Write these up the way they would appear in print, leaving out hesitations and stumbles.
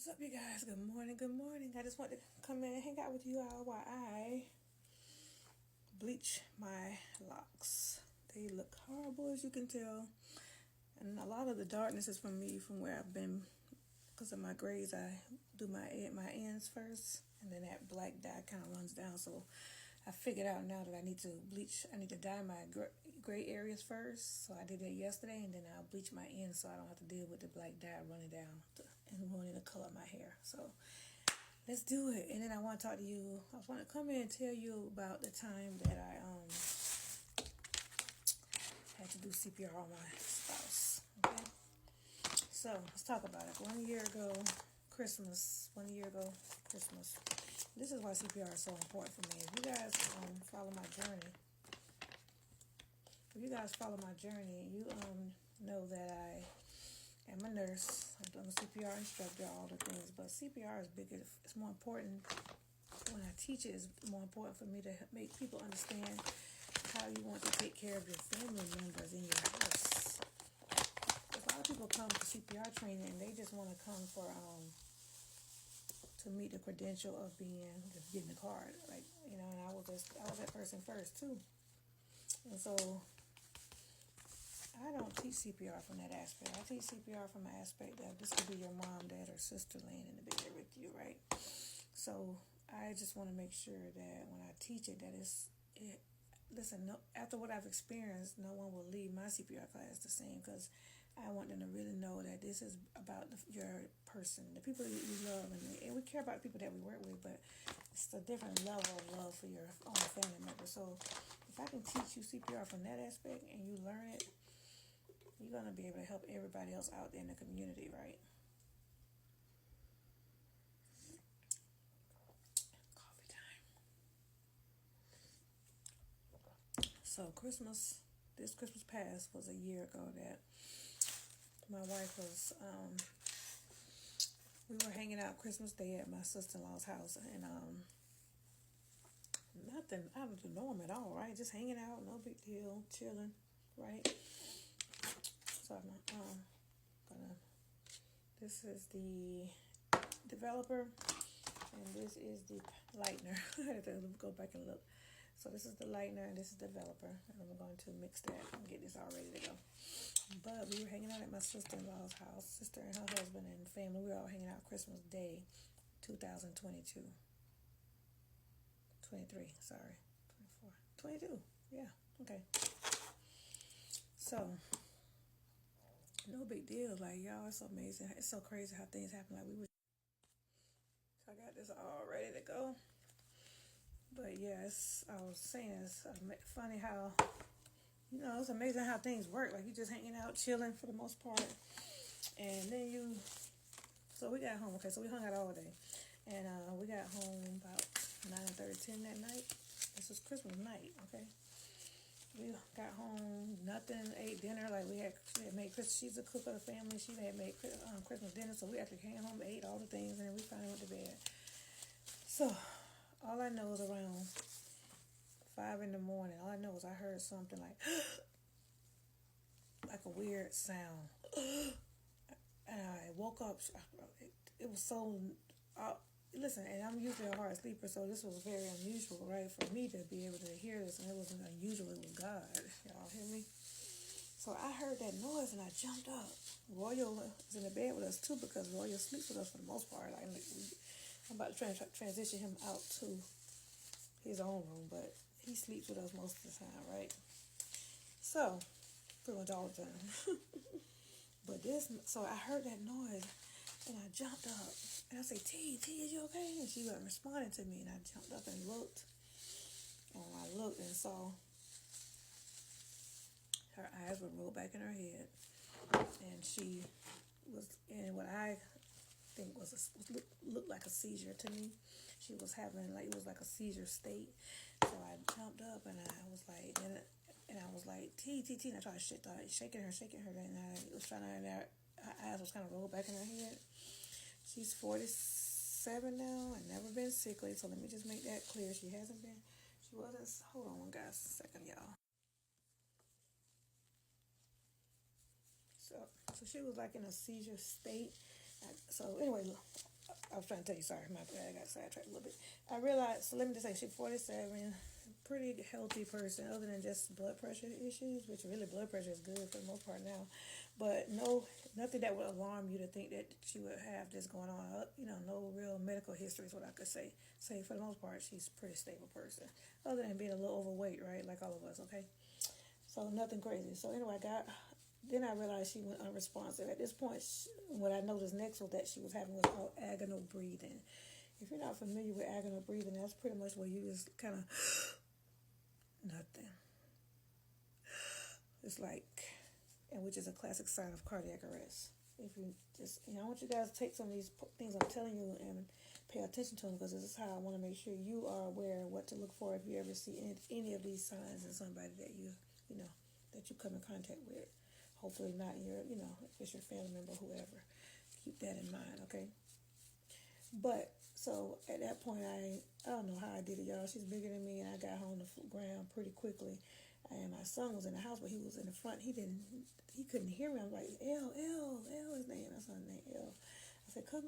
What's up, you guys? Good morning, good morning. I just want to come in and hang out with you all while I bleach my locks. They look horrible, as you can tell. And a lot of the darkness is from me, from where I've been. Because of my grades, I do my ends first, and then that black dye kind of runs down. So I figured out now that I need to bleach. I need to dye my gray areas first. So I did that yesterday, and then I'll bleach my ends so I don't have to deal with the black dye running down and ruining the color of my hair. So let's do it. And then I want to talk to you. I want to come in and tell you about the time that I had to do CPR on my spouse. Okay. So let's talk about it. 1 year ago, Christmas. This is why CPR is so important for me. If you guys follow my journey, you know that I am a nurse. I'm a CPR instructor, all the things. But CPR is bigger. It's more important. When I teach it, it's more important for me to make people understand how you want to take care of your family members in your house. A lot of people come to CPR training and they just want to come for to meet the credential of getting the card, and I was that person first too, and so I don't teach CPR from that aspect. I teach CPR from the aspect that this could be your mom, dad, or sister laying in the bed with you, right? So I just want to make sure that when I teach it, listen, after what I've experienced, no one will leave my CPR class the same, because I want them to really know that this is about your person, the people that you love, and we care about the people that we work with, but it's a different level of love for your own family members. So if I can teach you CPR from that aspect and you learn it, you're going to be able to help everybody else out there in the community, right? Coffee time. So this Christmas past was a year ago that my wife was, we were hanging out Christmas Day at my sister-in-law's house, and nothing out of the norm at all, right? Just hanging out, no big deal, chilling, right? So I'm this is the developer, and this is the lightener. I had to go back and look. So this is the lightener, and this is the developer, and I'm going to mix that and get this all ready to go. But we were hanging out at my sister-in-law's house, sister and her husband and family. We were all hanging out Christmas Day, 2022. 23, sorry. 24. 22, yeah, okay. So, no big deal. Like, y'all, it's amazing. It's so crazy how things happen. So I got this all ready to go. But yeah, I was saying, it's funny how, it's amazing how things work. Like, you just hanging out, chilling for the most part. And then so we got home. Okay, so we hung out all day. And we got home about 9:30, 10 that night. This was Christmas night, okay? We got home, nothing, ate dinner. Like, we had made Christmas. She's a cook of the family. She had made Christmas dinner. So we actually came home, ate all the things, and then we finally went to bed. So all I know is around 5 in the morning, all I know is I heard something like a weird sound. And I woke up. It was so... listen, and I'm usually a hard sleeper, so this was very unusual, right, for me to be able to hear this, and it wasn't unusual. It was God. Y'all hear me? So I heard that noise, and I jumped up. Royal was in the bed with us, too, because Royal sleeps with us for the most part. Like, I'm about to transition him out to his own room, but he sleeps with us most of the time, right? So, pretty much all the time. But so I heard that noise, and I jumped up, and I said, T, is you okay? And she wasn't responding to me, and I jumped up and looked, and saw her eyes were rolled back in her head, and she was in what I think looked like a seizure to me. She was having, it was like a seizure state. So I jumped up, and I was like, T, and I tried shaking her, and I was trying to, her eyes was kind of rolled back in her head. She's 47 now and never been sickly, so let me just make that clear. She wasn't, hold on guys, a second, y'all. So she was like in a seizure state. So anyway, I was trying to tell you, sorry, my bad, I got sidetracked a little bit. I realized, so let me just say, she's 47, pretty healthy person, other than just blood pressure issues, which really blood pressure is good for the most part now. But no, nothing that would alarm you to think that she would have this going on. No real medical history is what I could say. Say for the most part, she's a pretty stable person, other than being a little overweight, right, like all of us, okay? So nothing crazy. So anyway, then I realized she went unresponsive. At this point, what I noticed next was that she was having what's called agonal breathing. If you're not familiar with agonal breathing, that's pretty much where you just kind of nothing. It's like, and which is a classic sign of cardiac arrest. If you just, I want you guys to take some of these things I'm telling you and pay attention to them, because this is how I want to make sure you are aware of what to look for if you ever see any of these signs in somebody that that you come in contact with. Hopefully not if it's your family member, whoever. Keep that in mind, okay? But, so, at that point, I don't know how I did it, y'all. She's bigger than me, and I got her on the ground pretty quickly. And my son was in the house, but he was in the front. He couldn't hear me. I'm like, L, his name. That's her name, L. I said, come,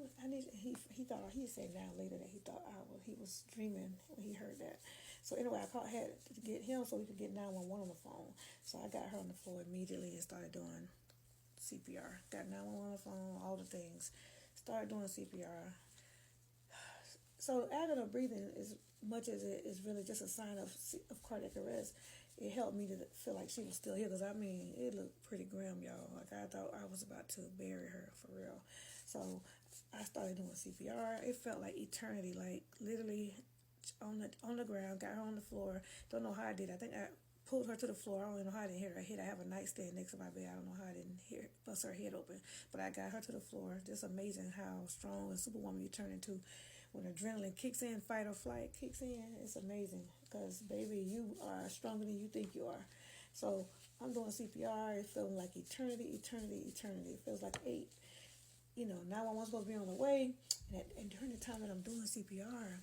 he thought, he said now later that he thought he was dreaming when he heard that. So anyway, I had to get him so we could get 911 on the phone. So I got her on the floor immediately and started doing CPR. Got 911 on the phone, all the things. Started doing CPR. So agonal breathing, as much as it is really just a sign of cardiac arrest, it helped me to feel like she was still here, because it looked pretty grim, y'all. Like I thought I was about to bury her for real. So I started doing CPR. It felt like eternity, like literally on the ground, got her on the floor. Don't know how I did. I think I pulled her to the floor. I don't know how I didn't hear her hit. I have a nightstand next to my bed. I don't know how I didn't bust her head open. But I got her to the floor. Just amazing how strong and superwoman you turn into when adrenaline kicks in, fight or flight kicks in. It's amazing, because baby, you are stronger than you think you are. So I'm doing CPR. It feels like eternity. It feels like 8. 911's supposed to be on the way. And during the time that I'm doing CPR,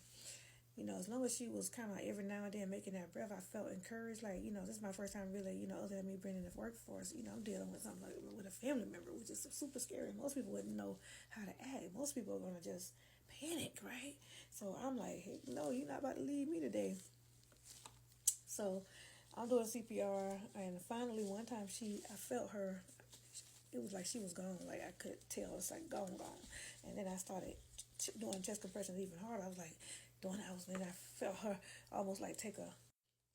as long as she was kind of every now and then making that breath, I felt encouraged. Like, this is my first time really, other than me bringing the workforce, I'm dealing with something like with a family member, which is super scary. Most people wouldn't know how to act. Most people are going to just panic, right? So I'm like, hey, no, you're not about to leave me today. So I'm doing CPR, and finally one time I felt her. It was like she was gone. Like I could tell, it's like gone. And then I started doing chest compressions even harder. I was like doing those, and then I felt her almost like take a.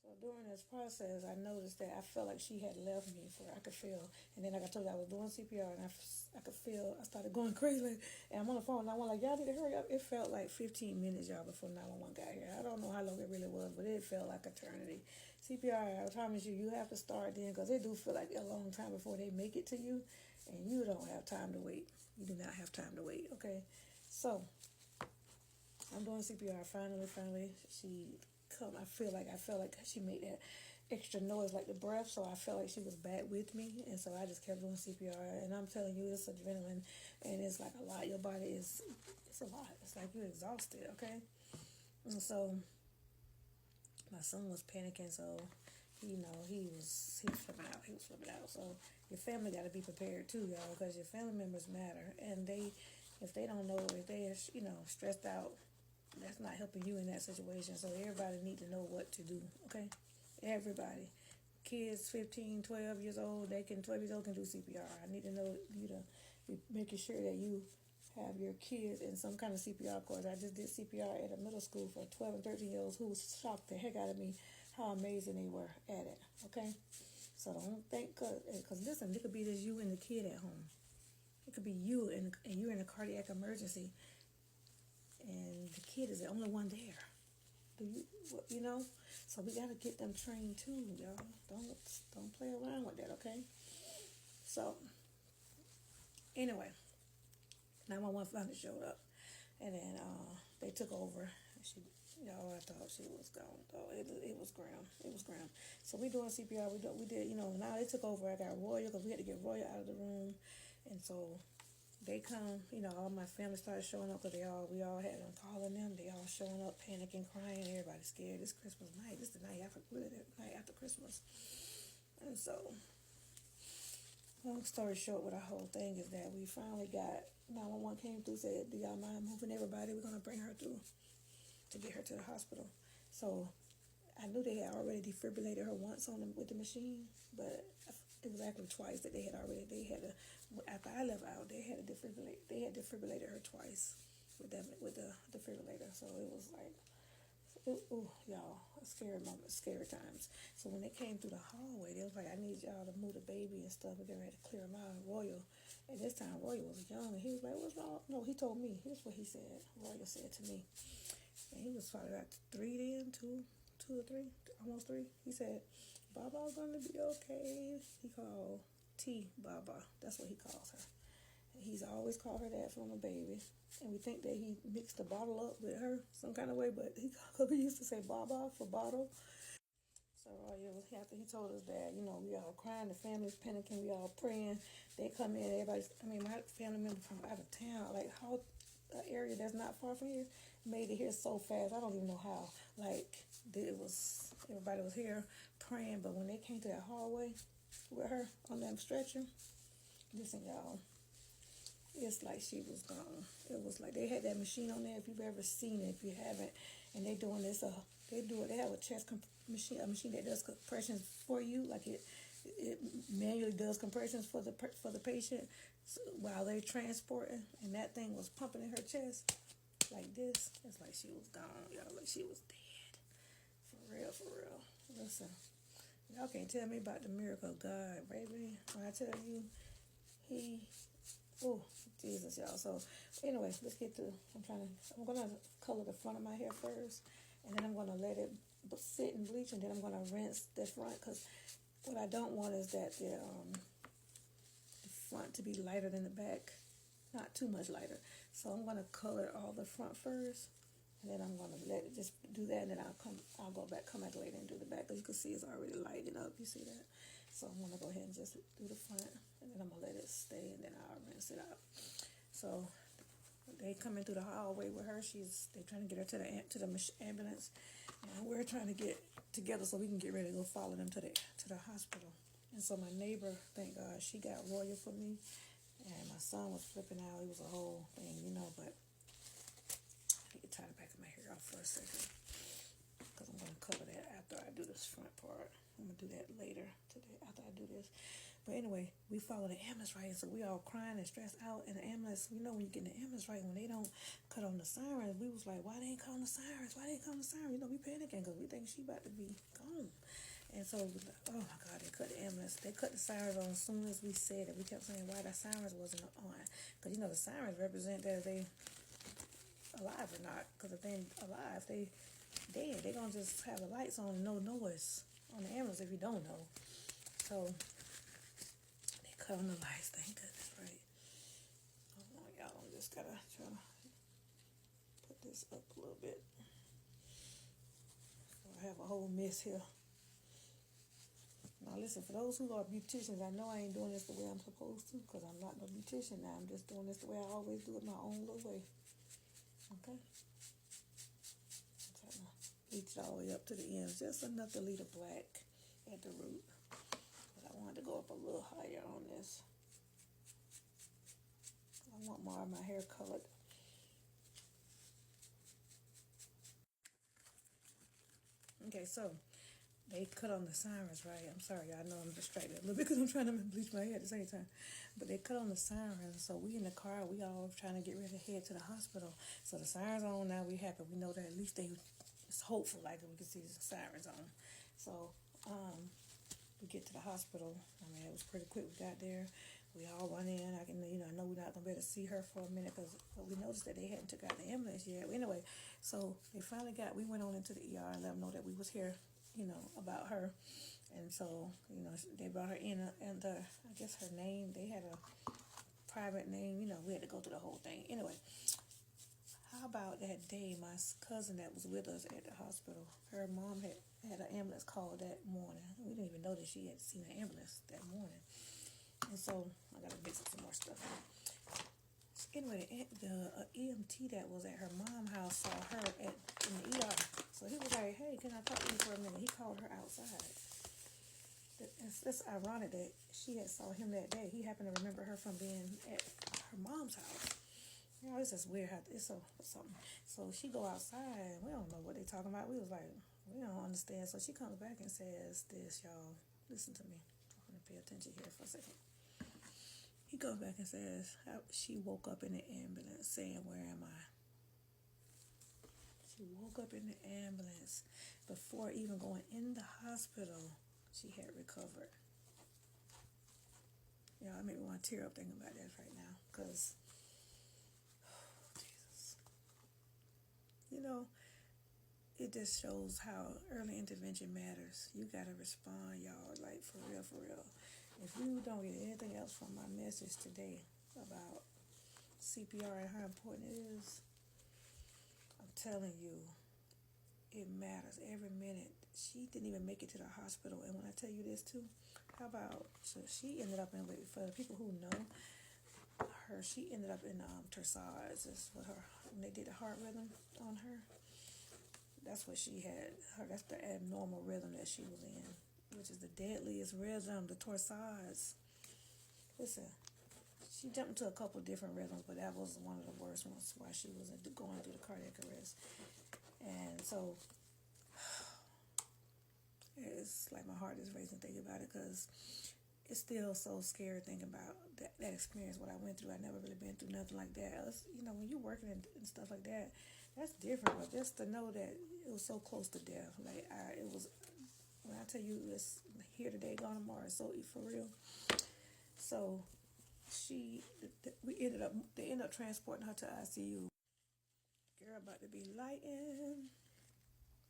So during this process, I noticed that I felt like she had left me. I could feel, and then like I told you, I was doing CPR, and I could feel. I started going crazy, and I'm on the phone. And I was like, y'all need to hurry up. It felt like 15 minutes, y'all, before 911 got here. I don't know how long it really was, but it felt like eternity. CPR, I promise you, you have to start then, because it do feel like a long time before they make it to you, and you don't have time to wait. You do not have time to wait, okay? So I'm doing CPR. Finally, she come. I felt like she made that extra noise, like the breath. So I felt like she was back with me, and so I just kept doing CPR. And I'm telling you, it's adrenaline, and it's like a lot. Your body it's a lot. It's like you're exhausted, okay? And so my son was panicking, so he was flipping out. He was flipping out. So your family got to be prepared too, y'all, because your family members matter, and if they don't know, if they're stressed out, that's not helping you in that situation. So everybody need to know what to do, okay? Everybody. Kids 15, 12 years old, 12 years old can do CPR. I need to know you to be making sure that you have your kids in some kind of CPR course. I just did CPR at a middle school for 12 and 13-year-olds who shocked the heck out of me how amazing they were at it, okay? So don't think, because listen, it could be just you and the kid at home. It could be you and you're in a cardiac emergency, and the kid is the only one there. So we got to get them trained too, y'all. Don't play around with that, okay? So anyway, 911 finally showed up, and then they took over. I thought she was gone though. It was grim. So we doing CPR. We did. Now they took over. I got Royal, because we had to get Royal out of the room, and so they come, all my family started showing up, because we all had them calling them. They all showing up, panicking, crying. Everybody's scared. This Christmas night. This is the night after Christmas. And so Long story short, with our whole thing is that we finally got 911 came through, said, "Do y'all mind moving everybody? We're gonna bring her through to get her to the hospital." So I knew they had already defibrillated her once with the machine, but it was actually twice that they had already. They had a after I left out, they had defibrillated her twice with the defibrillator. So it was like, ooh, y'all, a scary moment, scary times. So when they came through the hallway, they was like, "I need y'all to move the baby and stuff." We're getting ready to clear him out. Royal, and this time Royal was young, and he was like, "What's wrong?" No, he told me. Here's what he said. Royal said to me, and he was probably about 3 then, two or three, almost 3. He said, "Baba's gonna be okay." He called T Baba. That's what he calls her. He's always called her that from a baby. And we think that he mixed the bottle up with her some kind of way, but he used to say Baba for bottle. So after he told us that, we all crying, the family's panicking, we all praying. They come in, my family member from out of town, like how an area that's not far from here, made it here so fast. I don't even know how. Like everybody was here praying, but when they came to that hallway with her on that stretcher, listen, y'all, it's like she was gone. It was like they had that machine on there. If you've ever seen it, if you haven't, and they doing this, they have a chest machine, a machine that does compressions for you, like it manually does compressions for the patient while they're transporting, and that thing was pumping in her chest like this. It's like she was gone, y'all. Like she was dead, for real, for real. Listen, y'all can't tell me about the miracle of God, baby. When I tell you, oh, Jesus, y'all. So, anyway, let's get to. I'm gonna color the front of my hair first, and then I'm gonna let it sit and bleach, and then I'm gonna rinse the front, because what I don't want is that the front to be lighter than the back, not too much lighter. So I'm gonna color all the front first, and then I'm gonna let it just do that, and then I'll come back later and do the back, because you can see it's already lighting up. You see that? So I'm gonna go ahead and just do the front, and then I'm gonna let it stay, and then I'll rinse it out. So they coming through the hallway with her. They're trying to get her to the ambulance, and we're trying to get together so we can get ready to go follow them to the hospital. And so my neighbor, thank God, she got Royal for me, and my son was flipping out. It was a whole thing, but I need to tie the back of my hair off for a second, because I'm going to cover that after I do this front part. I'm going to do that later today after I do this. But anyway, we follow the ambulance, right? And so we all crying and stressed out in the ambulance. When you get in the ambulance, right, when they don't cut on the sirens, we was like, why they ain't calling the sirens? Why they ain't calling the sirens? We panicking because we think she about to be gone. And so, oh my God, they cut the ambulance. They cut the sirens on as soon as we said it. We kept saying why the sirens wasn't on. Because, the sirens represent that they alive or not. Because if they ain't alive, they dead. They going to just have the lights on and no noise on the ambulance if you don't know. So they cut on the lights, thank goodness, right? Hold on, y'all. I'm just gotta try to put this up a little bit. So I have a whole mess here. Now listen, for those who are beauticians, I know I ain't doing this the way I'm supposed to, because I'm not no beautician now. I'm just doing this the way I always do it, my own little way. Okay? I'm trying to reach it all the way up to the ends, just enough to leave the black at the root. But I wanted to go up a little higher on this. I want more of my hair colored. Okay, so they cut on the sirens, right? I'm sorry, I know I'm distracted a little bit because I'm trying to bleach my hair at the same time. But they cut on the sirens, so we in the car, we all trying to get ready to head to the hospital. So the sirens on now, we happy. We know that at least it's hopeful, like we can see the sirens on. So we get to the hospital. It was pretty quick. We got there. We all run in. I know we're not gonna be able to see her for a minute, but we noticed that they hadn't took out the ambulance yet. Anyway, so they finally we went on into the ER and let them know that we was here, about her. And so, they brought her in, and I guess her name, they had a private name. We had to go through the whole thing. Anyway, how about that day, my cousin that was with us at the hospital, her mom had an ambulance call that morning. We didn't even know that she had seen an ambulance that morning. And so I gotta mix up some more stuff. Anyway, the EMT that was at her mom's house saw her in the ER. So he was like, "Hey, can I talk to you for a minute?" He called her outside. it's ironic that she had saw him that day. He happened to remember her from being at her mom's house. You know, it's just weird how it's so something. So she go outside. We don't know what they talking about. We was like, we don't understand. So she comes back and says this, y'all. Listen to me. I'm gonna pay attention here for a second. He goes back and says she woke up in the ambulance saying, "Where am I?" She woke up in the ambulance before even going in the hospital. She had recovered. You know, I make me want to tear up thinking about that right now, because, oh, Jesus, you know, it just shows how early intervention matters. You gotta respond, y'all, like for real, for real. If you don't get anything else from my message today about CPR and how important it is, I'm telling you, it matters every minute. She didn't even make it to the hospital, and when I tell you this too, how about, so she ended up in, for the people who know her, she ended up in torsades. Is what her, when they did the heart rhythm on her, that's what she had. Her, that's the abnormal rhythm that she was in, which is the deadliest rhythm, the torsades. Listen, she jumped into a couple different rhythms, but that was one of the worst ones while she was going through the cardiac arrest. And so it's like my heart is racing thinking about it, because it's still so scary thinking about that experience, what I went through. I never really been through nothing like that. It's, you know, when you're working and stuff like that, that's different. But just to know that it was so close to death, like it was. When I tell you it's here today, gone tomorrow, so for real. So they ended up transporting her to ICU. Girl, about to be lighting.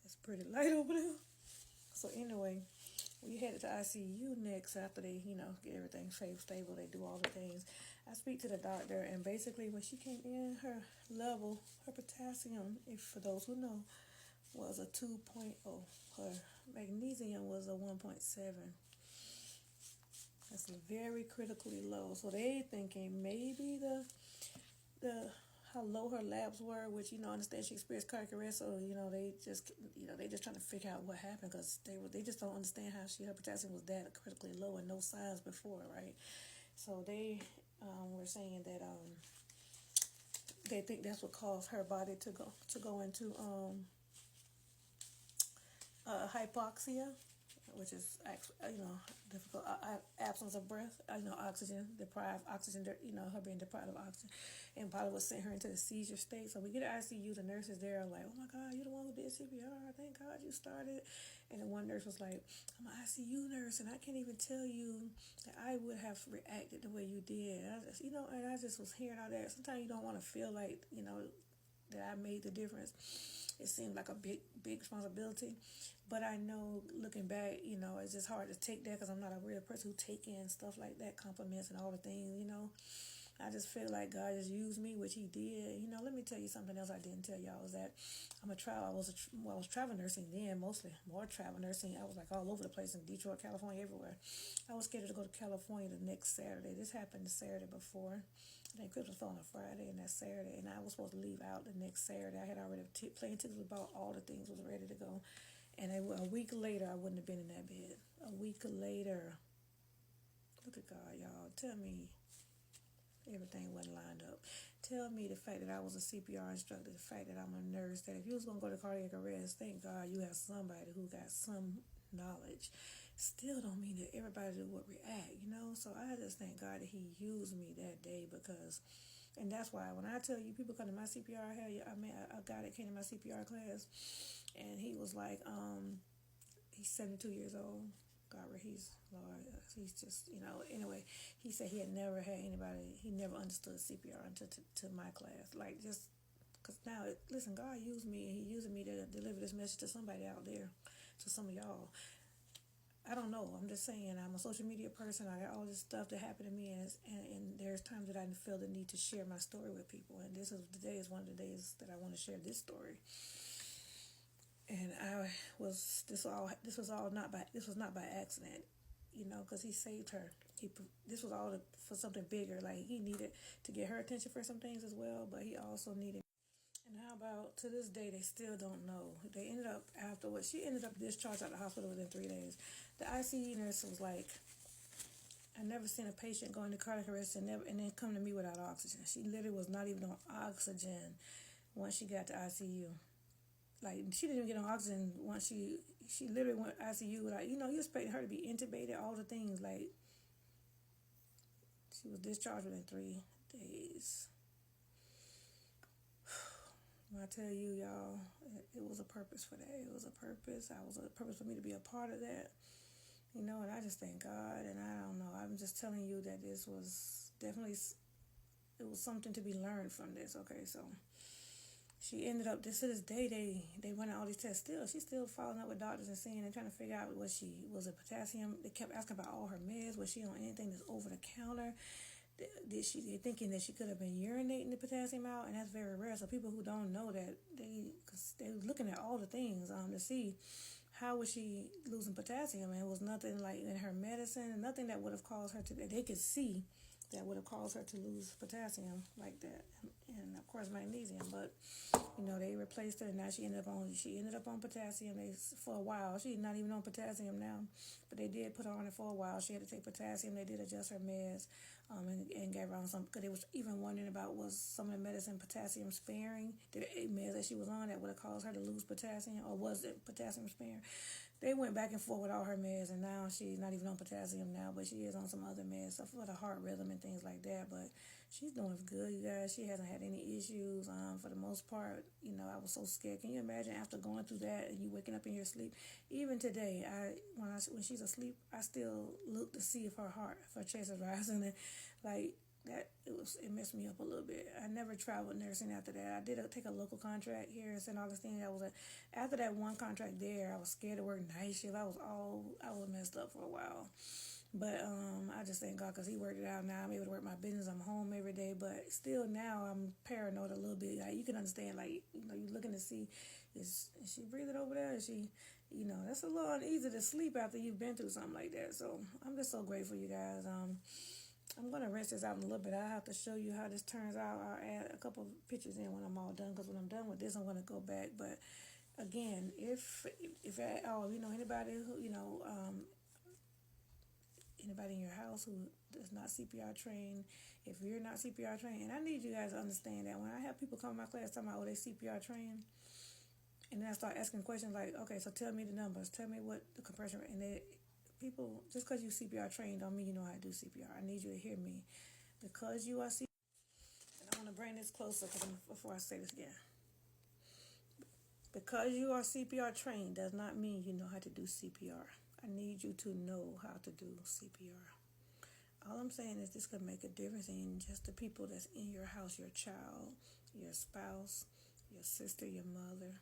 It's pretty light over there. So anyway, we headed to ICU next after they, get everything stable. They do all the things. I speak to the doctor, and basically when she came in, her level, her potassium, if for those who know, was a 2.0. Her magnesium was a 1.7. That's very critically low. So they thinking maybe the how low her labs were, which understand she experienced cardiac arrest. So they just trying to figure out what happened, because they just don't understand how her potassium was that critically low and no signs before, right? So they were saying that they think that's what caused her body to go into hypoxia, which is difficult absence of breath. Oxygen deprived, oxygen. Her being deprived of oxygen, and probably would send her into the seizure state. So we get to ICU. The nurses there are like, "Oh my God, you're the one who did CPR. Thank God you started." And then one nurse was like, "I'm an ICU nurse, and I can't even tell you that I would have reacted the way you did." And I just was hearing all that. Sometimes you don't want to feel like that I made the difference. It seemed like a big responsibility, but I know looking back, it's just hard to take that, because I'm not a real person who take in stuff like that, compliments and all the things. I just feel like God just used me, which He did. Let me tell you something else I didn't tell y'all, is that I was travel nursing then, mostly more travel nursing. I was like all over the place in Detroit, California, everywhere. I was scheduled to go to California the next Saturday. This happened the Saturday before. I think Christmas fell on a Friday, and that Saturday, and I was supposed to leave out the next Saturday. I had already plane tickets, bought all the things, was ready to go. And a week later, I wouldn't have been in that bed. A week later. Look at God, y'all. Tell me everything wasn't lined up. Tell me the fact that I was a CPR instructor, the fact that I'm a nurse, that if you was going to go to cardiac arrest, thank God you have somebody who got some knowledge. Still don't mean that everybody would react, So I just thank God that He used me that day, because, and that's why when I tell you people come to my CPR, a guy that came to my CPR class, and he was like, he's 72 years old. God, he's just, anyway, he said he had never had anybody, he never understood CPR until to my class. Like, just, because now, listen, God used me, and He using me to deliver this message to somebody out there, to some of y'all. I don't know. I'm just saying, I'm a social media person. I got all this stuff that happened to me, and there's times that I feel the need to share my story with people. And today is one of the days that I want to share this story. And this was not by accident, because He saved her. This was all for something bigger. Like, He needed to get her attention for some things as well, but He also needed. And how about to this day, they still don't know. They ended up, afterwards, she ended up discharged out of the hospital within 3 days. The ICU nurse was like, I never seen a patient go into cardiac arrest and then come to me without oxygen. She literally was not even on oxygen once she got to ICU. Like, she didn't even get on oxygen once she literally went ICU. Like, you expect her to be intubated, all the things. Like, she was discharged within 3 days. When I tell you, y'all, it was a purpose for that. It was a purpose. I was a purpose for me to be a part of that. And I just thank God. And I don't know. I'm just telling you that this was definitely, it was something to be learned from this. Okay, so she ended up, to this day, they running all these tests still. She's still following up with doctors and seeing and trying to figure out was it potassium. They kept asking about all her meds. Was she on anything that's over the counter? They're thinking that she could have been urinating the potassium out, and that's very rare. So people who don't know that, they're looking at all the things to see how was she losing potassium, and it was nothing like in her medicine, nothing that would have caused her to, that they could see that would have caused her to lose potassium like that, and of course magnesium. But they replaced her, and now she ended up on potassium. For a while, she's not even on potassium now, but they did put her on it for a while. She had to take potassium. They did adjust her meds, and gave her on some, because they was even wondering about was some of the medicine potassium sparing, the meds that she was on that would have caused her to lose potassium, or was it potassium sparing? They went back and forth with all her meds, and now she's not even on potassium now, but she is on some other meds, stuff for the heart rhythm and things like that. But she's doing good, you guys. She hasn't had any issues for the most part. I was so scared. Can you imagine after going through that and you waking up in your sleep? Even today, when she's asleep, I still look to see if her chest is rising, and like that, it messed me up a little bit. I never traveled nursing after that. I did take a local contract here in St. Augustine. After that one contract there, I was scared to work night shift. I was messed up for a while. But I just thank God because He worked it out. Now I'm able to work my business. I'm home every day, but still now I'm paranoid a little bit. Like, you can understand, like, you're looking to see, is she breathing over there? Is she, that's a little uneasy to sleep after you've been through something like that. So I'm just so grateful, you guys. I'm going to rinse this out in a little bit. I have to show you how this turns out. I'll add a couple of pictures in when I'm all done, because when I'm done with this, I'm going to go back. But again, if at all, anybody who, anybody in your house who is not CPR trained, if you're not CPR trained, and I need you guys to understand that when I have people come to my class talking about, they CPR trained, and then I start asking questions like, okay, so tell me the numbers, tell me what the compression rate, and people, just because you CPR trained don't mean you know how to do CPR. I need you to hear me. Because you are CPR, and I want to bring this closer before I say this again. Because you are CPR trained does not mean you know how to do CPR. I need you to know how to do CPR. All I'm saying is this could make a difference in just the people that's in your house, your child, your spouse, your sister, your mother.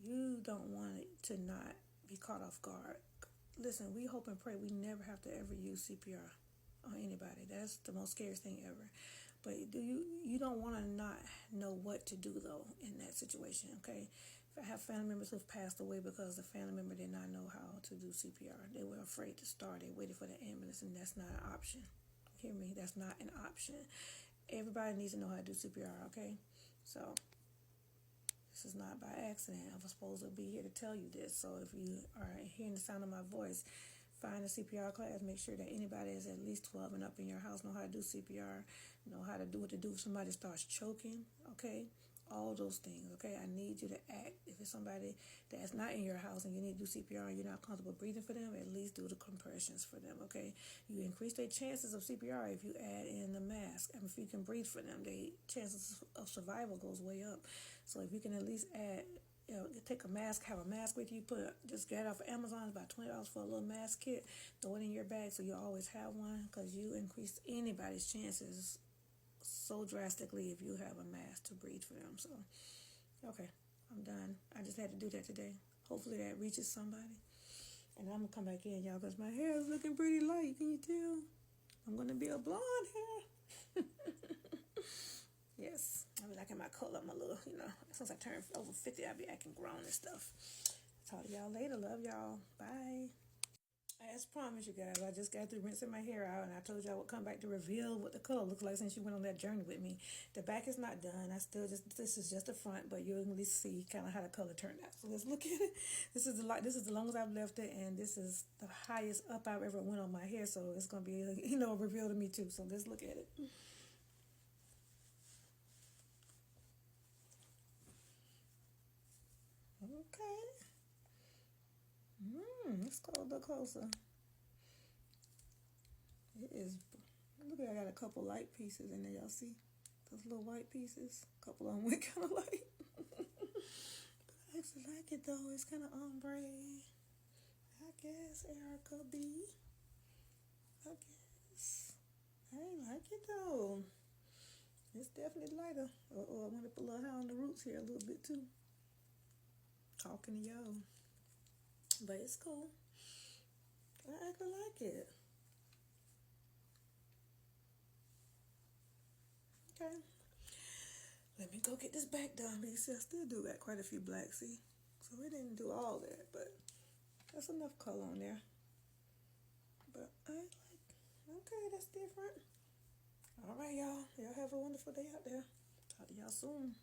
You don't want it to not be caught off guard. Listen, we hope and pray we never have to ever use CPR on anybody. That's the most scariest thing ever. But you don't want to not know what to do, though, in that situation, okay? If I have family members who've passed away because the family member did not know how to do CPR. They were afraid to start. They waited for the ambulance, and that's not an option. Hear me? That's not an option. Everybody needs to know how to do CPR, okay? So this is not by accident. I was supposed to be here to tell you this. So if you are hearing the sound of my voice, find a CPR class. Make sure that anybody is at least 12 and up in your house know how to do CPR, know how to do what to do if somebody starts choking, okay? All those things, okay? I need you to act. If it's somebody that's not in your house and you need to do CPR and you're not comfortable breathing for them, at least do the compressions for them, okay? You increase their chances of CPR if you add in the mask. I mean, if you can breathe for them, the chances of survival goes way up. So if you can at least add, take a mask, have a mask with you, just get it off of Amazon, it's about $20 for a little mask kit, throw it in your bag so you always have one, because you increase anybody's chances so drastically if you have a mask to breathe for them. So, okay, I'm done. I just had to do that today. Hopefully that reaches somebody. And I'm going to come back in, y'all, because my hair is looking pretty light. Can you tell? I'm going to be a blonde hair. Yes. I'll be liking my color. I'm a little, since I turned over 50, I'll be acting grown and stuff. Talk to y'all later. Love y'all. Bye. As promised, you guys, I just got through rinsing my hair out, and I told you I would come back to reveal what the color looks like since you went on that journey with me. The back is not done. This is just the front, but you'll at least see kind of how the color turned out. So let's look at it. This is the longest I've left it, and this is the highest up I've ever went on my hair. So it's gonna be a reveal to me too. So let's look at it. Okay. Let's go a little closer. It is. Look at, I got a couple light pieces in there. Y'all see those little white pieces? A couple of them went kind of light. But I actually like it though. It's kind of ombre. I guess Erica B. I guess. I like it though. It's definitely lighter. I want to put a little hair on the roots here a little bit too. Talking to y'all. But it's cool. I actually like it. Okay. Let me go get this back done. Because I still do got quite a few blacks, see? So we didn't do all that, but that's enough color on there. But okay, that's different. All right, y'all. Y'all have a wonderful day out there. Talk to y'all soon.